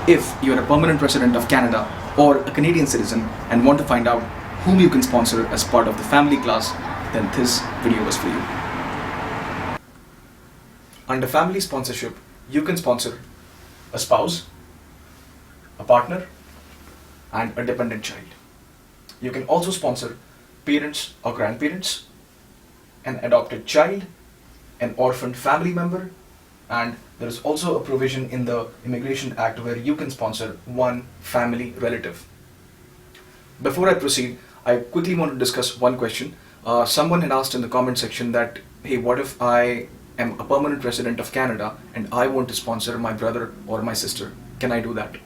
If you're a permanent resident of Canada or a Canadian citizen and want to find out whom you can sponsor as part of the family class, then this video was for you. Under family sponsorship, you can sponsor a spouse, a partner, and a dependent child. You can also sponsor parents or grandparents, an adopted child, an orphaned family member, and there is also a provision in the Immigration Act where you can sponsor one family relative. Before I proceed, I quickly want to discuss one question. Someone had asked in the comment section that, hey, what if I am a permanent resident of Canada and I want to sponsor my brother or my sister? Can I do that?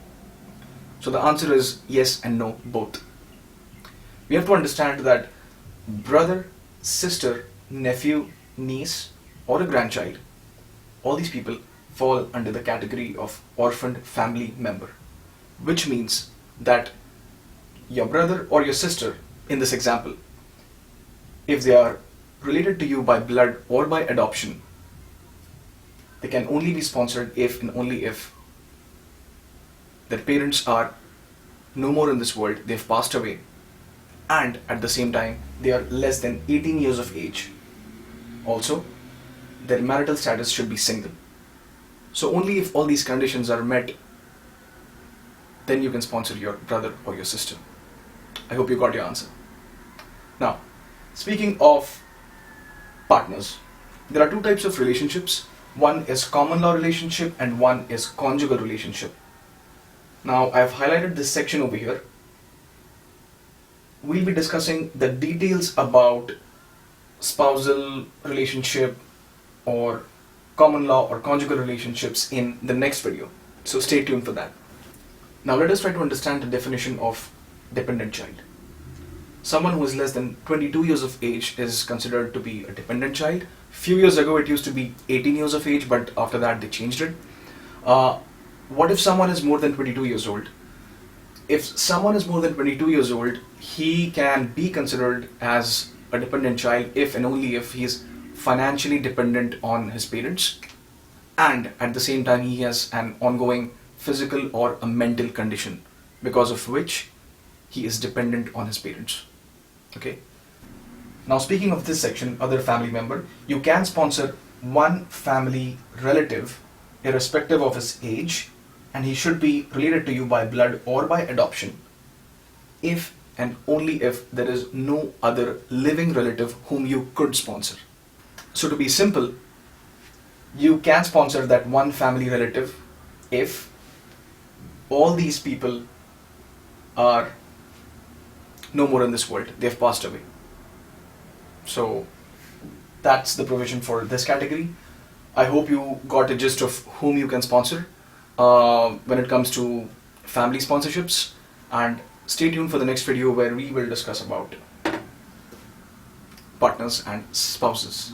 So the answer is yes and no, both. We have to understand that brother, sister, nephew, niece, or a grandchild, all these people fall under the category of orphaned family member, which means that your brother or your sister, in this example, if they are related to you by blood or by adoption, they can only be sponsored if and only if their parents are no more in this world, they've passed away, and at the same time they are less than 18 years of age. Also, their marital status should be single. So only if all these conditions are met, then you can sponsor your brother or your sister. I hope you got your answer. Now, speaking of partners, there are two types of relationships. One is common law relationship and one is conjugal relationship. Now, I've highlighted this section over here. We'll be discussing the details about spousal relationship or common law or conjugal relationships in the next video. So stay tuned for that. Now let us try to understand the definition of dependent child. Someone who is less than 22 years of age is considered to be a dependent child. Few years ago it used to be 18 years of age, but after that they changed it. What if someone is more than 22 years old? If someone is more than 22 years old, he can be considered as a dependent child if and only if he is financially dependent on his parents and at the same time he has an ongoing physical or a mental condition because of which he is dependent on his parents. Okay. Now speaking of this section, other family member, you can sponsor one family relative irrespective of his age, and he should be related to you by blood or by adoption if and only if there is no other living relative whom you could sponsor. So to be simple, you can sponsor that one family relative if all these people are no more in this world, they've passed away. So that's the provision for this category. I hope you got a gist of whom you can sponsor when it comes to family sponsorships, and stay tuned for the next video where we will discuss about partners and spouses.